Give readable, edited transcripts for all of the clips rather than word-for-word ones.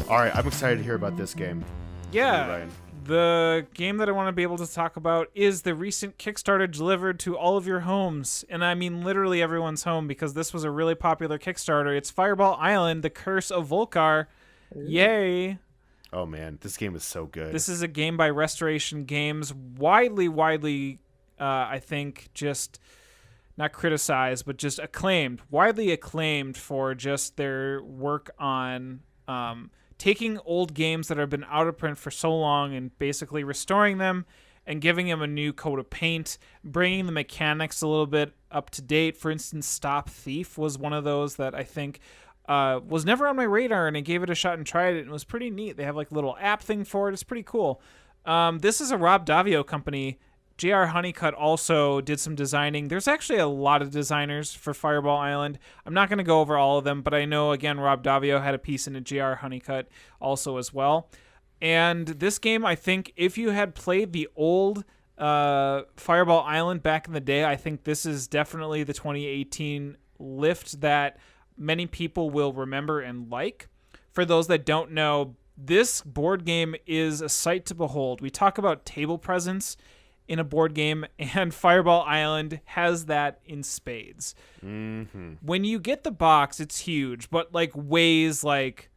All right, I'm excited to hear about this game. Yeah. Ryan. The game that I want to be able to talk about is the recent Kickstarter delivered to all of your homes. And I mean literally everyone's home, because this was a really popular Kickstarter. It's Fireball Island, The Curse of Vul-Kar. Yay. Oh man, this game is so good. This is a game by Restoration Games, widely, I think, just not criticized, but just acclaimed, widely acclaimed for just their work on taking old games that have been out of print for so long and basically restoring them and giving them a new coat of paint, bringing the mechanics a little bit up to date. For instance, Stop Thief was one of those that I think was never on my radar, and I gave it a shot and tried it, and it was pretty neat. They have like a little app thing for it. It's pretty cool. This is a Rob Davio company. J.R. Honeycutt also did some designing. There's actually a lot of designers for Fireball Island. I'm not going to go over all of them, but I know, again, Rob Davio had a piece in a J.R. Honeycutt also as well. And this game, I think, if you had played the old Fireball Island back in the day, I think this is definitely the 2018 lift that many people will remember and like. For those that don't know, this board game is a sight to behold. We talk about table presence in a board game, and Fireball Island has that in spades. Mm-hmm. When you get the box, it's huge, but like weighs like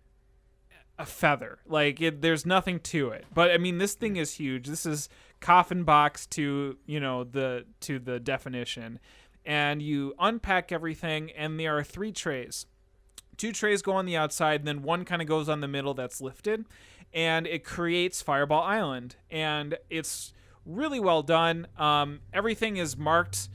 a feather. Like there's nothing to it. But I mean, this thing is huge. This is coffin box to the definition. And you unpack everything, and there are 3 trays. 2 trays go on the outside, and then one kind of goes on the middle that's lifted, and it creates Fireball Island. And it's really well done. Everything is marked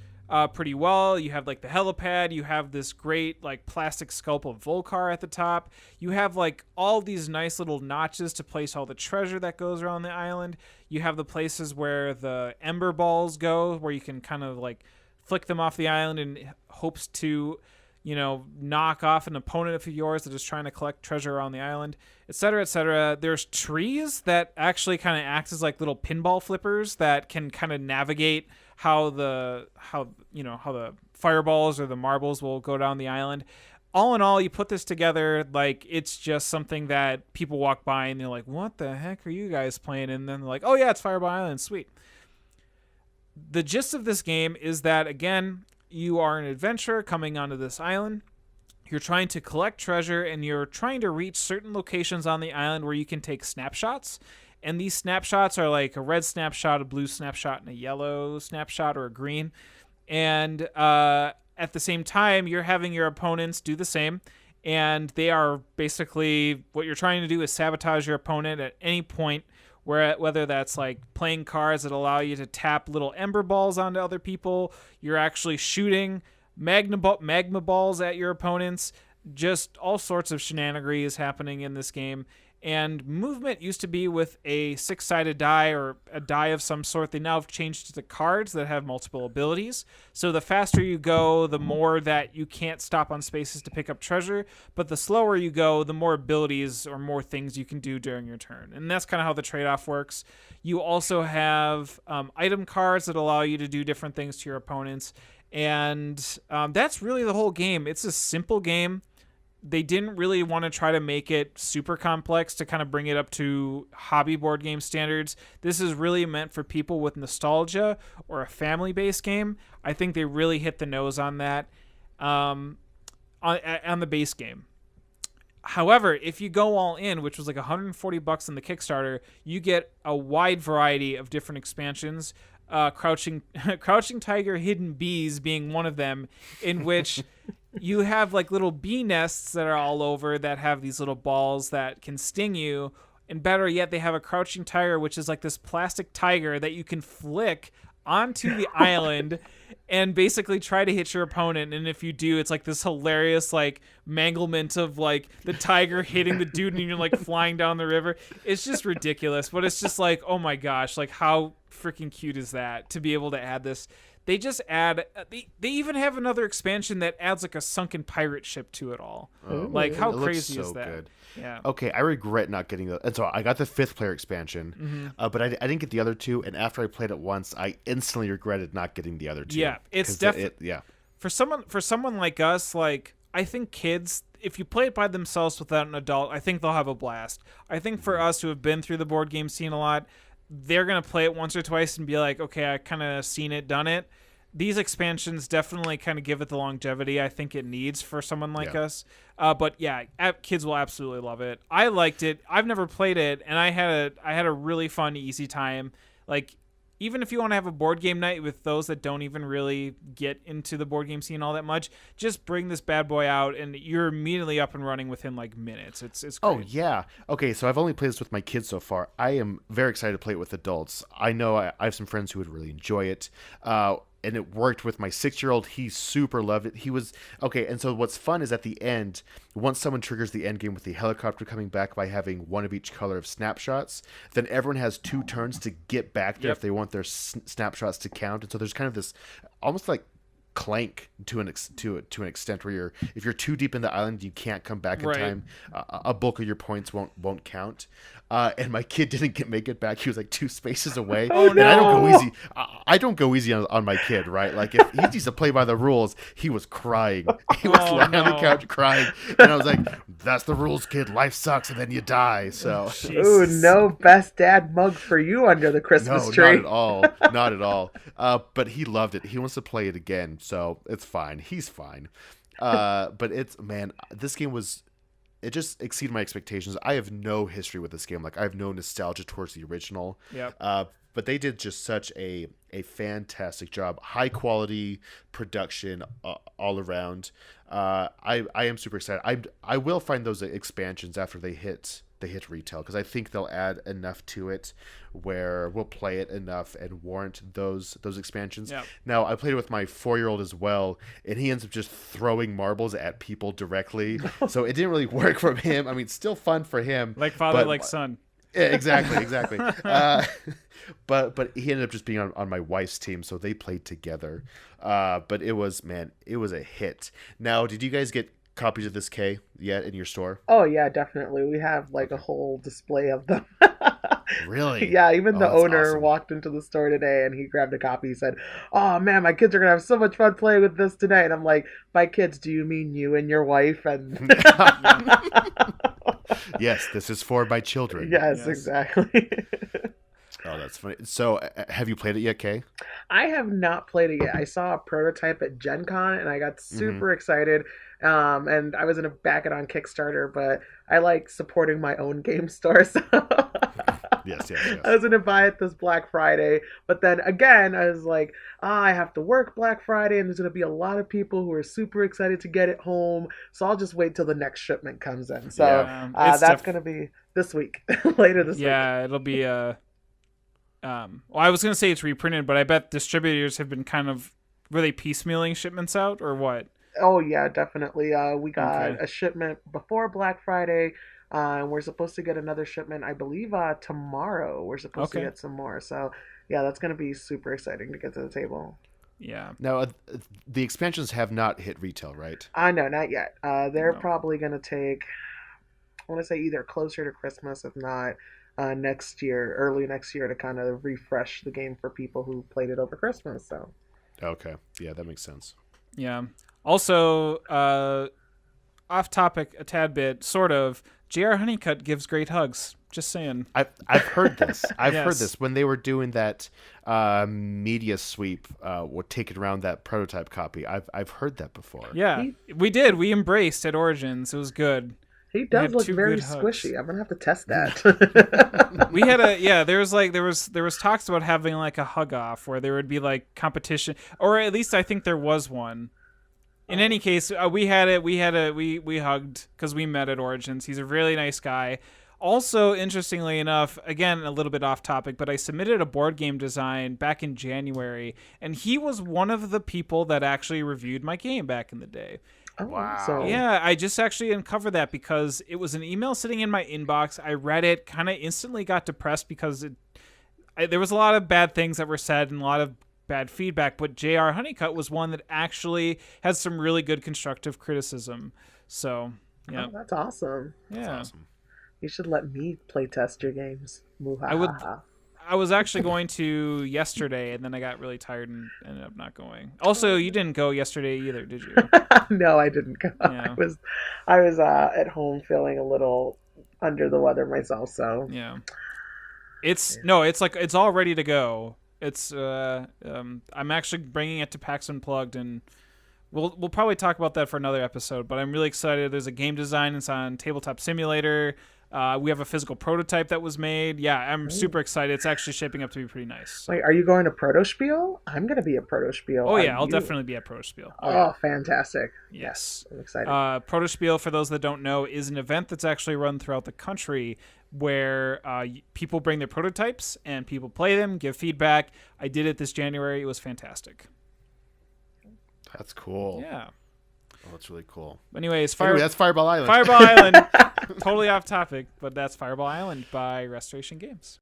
pretty well. You have like the helipad. You have this great like plastic sculpt of Vul-Kar at the top. You have like all these nice little notches to place all the treasure that goes around the island. You have the places where the ember balls go, where you can kind of like flick them off the island in hopes to, knock off an opponent of yours that is trying to collect treasure around the island, etc., etc. There's trees that actually kind of act as like little pinball flippers that can kind of navigate how the fireballs or the marbles will go down the island. All in all, you put this together, like it's just something that people walk by and they're like, "What the heck are you guys playing?" And then they're like, "Oh yeah, it's Fireball Island, sweet." The gist of this game is that, again, you are an adventurer coming onto this island. You're trying to collect treasure, and you're trying to reach certain locations on the island where you can take snapshots. And these snapshots are like a red snapshot, a blue snapshot, and a yellow snapshot, or a green. And at the same time, you're having your opponents do the same. And they are basically, what you're trying to do is sabotage your opponent at any point, whether that's like playing cards that allow you to tap little ember balls onto other people, you're actually shooting magma balls at your opponents, just all sorts of shenanigans happening in this game. And movement used to be with a 6-sided die or a die of some sort. They now have changed to cards that have multiple abilities. So the faster you go, the more that you can't stop on spaces to pick up treasure. But the slower you go, the more abilities or more things you can do during your turn. And that's kind of how the trade-off works. You also have item cards that allow you to do different things to your opponents. And that's really the whole game. It's a simple game. They didn't really want to try to make it super complex to kind of bring it up to hobby board game standards. This is really meant for people with nostalgia or a family-based game. I think they really hit the nose on that on the base game. However, if you go all in, which was like $140 in the Kickstarter, you get a wide variety of different expansions. Crouching Tiger, Hidden Bees being one of them, in which you have like little bee nests that are all over that have these little balls that can sting you. And better yet, they have a Crouching Tiger, which is like this plastic tiger that you can flick onto the island and basically try to hit your opponent. And if you do, it's like this hilarious like manglement of like the tiger hitting the dude and you're like flying down the river. It's just ridiculous, but it's just like, oh my gosh, like how freaking cute is that to be able to add this. They just add, they even have another expansion that adds like a sunken pirate ship to it all. Like how crazy is that? Good. Yeah. Okay, I regret not getting the. And so I got the 5th player expansion, but I didn't get the other 2. And after I played it once, I instantly regretted not getting the other 2. Yeah, it's definitely yeah. For someone like us, like I think kids, if you play it by themselves without an adult, I think they'll have a blast. I think for us who have been through the board game scene a lot, they're going to play it once or twice and be like, okay, I kind of seen it, done it. These expansions definitely kind of give it the longevity I think it needs for someone like us. But yeah, kids will absolutely love it. I liked it. I've never played it, and I had a really fun, easy time. Like, even if you want to have a board game night with those that don't even really get into the board game scene all that much, just bring this bad boy out, and you're immediately up and running within like minutes. It's great. Oh yeah. Okay, so I've only played this with my kids so far. I am very excited to play it with adults. I know I have some friends who would really enjoy it. And it worked with my 6-year-old. He super loved it. He was okay. And so what's fun is at the end, once someone triggers the end game with the helicopter coming back by having one of each color of snapshots, then everyone has 2 turns to get back there if they want their snapshots to count. And so there's kind of this almost like Clank to an extent where if you're too deep in the island, you can't come back in time. A bulk of your points won't count. And my kid didn't make it back. He was like 2 spaces away. Oh no! And I don't go easy. I don't go easy on my kid, right? Like if he needs to play by the rules, he was crying. He was lying on the couch crying, and I was like, "That's the rules, kid. Life sucks, and then you die." So, ooh, no best dad mug for you under the Christmas tree. Not at all. Not at all. But he loved it. He wants to play it again, so it's fine. He's fine. But this game was. It just exceeded my expectations. I have no history with this game. Like I have no nostalgia towards the original. Yep. But they did just such a fantastic job. High quality production all around. I am super excited. I will find those expansions after they hit retail because I think they'll add enough to it where we'll play it enough and warrant those expansions. Yep. Now I played it with my 4-year-old as well, and he ends up just throwing marbles at people directly. So it didn't really work for him. I mean, still fun for him. Like father, like son. Yeah, exactly. But he ended up just being on my wife's team, so they played together. But it was a hit. Now, did you guys get copies of this K yet in your store? Oh yeah, definitely. We have like a whole display of them. Really? Yeah, even the owner awesome. walked into the store today and he grabbed a copy. He said, "Oh man, my kids are gonna have so much fun playing with this today." And I'm like, "By kids, do you mean you and your wife?" And yes, this is for my children. yes, exactly. Oh, that's funny. So, have you played it yet, Kay? I have not played it yet. I saw a prototype at Gen Con and I got super excited. And I was going to back it on Kickstarter, but I like supporting my own game store. So Yes. I was going to buy it this Black Friday. But then again, I was like, I have to work Black Friday and there's going to be a lot of people who are super excited to get it home. So I'll just wait till the next shipment comes in. So that's going to be this week, later this week. Yeah, it'll be well, I was going to say it's reprinted, but I bet distributors have been kind of, were they piecemealing shipments out or what? Oh, yeah, definitely. We got a shipment before Black Friday, and we're supposed to get another shipment, I believe, tomorrow. We're supposed to get some more. So, yeah, that's going to be super exciting to get to the table. Yeah. Now, the expansions have not hit retail, right? No, not yet. They're probably going to take, I want to say either closer to Christmas, if not next year, early next year, to kind of refresh the game for people who played it over Christmas. So. Okay. Yeah, that makes sense. Yeah. Also, off topic a tad bit, sort of, J.R. Honeycutt gives great hugs. Just saying. I've heard this. I've Yes. heard this when they were doing that media sweep, taking around that prototype copy. I've heard that before. Yeah, we did. We embraced at Origins. It was good. He does had look 2 very good hugs. squishy. I'm gonna have to test that. We had there was talks about having like a hug off where there would be like competition, or at least I think there was one. In any case, we hugged because we met at Origins. He's a really nice guy. Also, interestingly enough, again, a little bit off topic, but I submitted a board game design back in January, and he was one of the people that actually reviewed my game back in the day. Oh, Wow. So, Yeah, I just actually uncovered that because it was an email sitting in my inbox. I read it, kind of instantly got depressed because there was a lot of bad things that were said and a lot of bad feedback, but J.R. Honeycutt was one that actually had some really good constructive criticism. So, yeah. Oh, that's awesome. Yeah. That's awesome. You should let me play test your games. I would I was actually going to yesterday, and then I got really tired and ended up not going. Also, you didn't go yesterday either, did you? No, I didn't go. Yeah. I was at home feeling a little under the weather myself. So Yeah. It's like it's all ready to go. It's I'm actually bringing it to PAX Unplugged, and we'll probably talk about that for another episode. But I'm really excited. There's a game design. It's on Tabletop Simulator. We have a physical prototype that was made. Yeah, I'm super excited. It's actually shaping up to be pretty nice. wait, are you going to Protospiel? I'm going to be at Protospiel. Oh Are yeah, I'll you? definitely be at Protospiel. Oh, fantastic! Yes. I'm excited. Protospiel, for those that don't know, is an event that's actually run throughout the country where people bring their prototypes and people play them, give feedback. I did it this January. It was fantastic. That's cool. Yeah. Oh, that's really cool. Anyways, Anyway, that's Fireball Island. Fireball Island. Totally off topic, but that's Fireball Island by Restoration Games.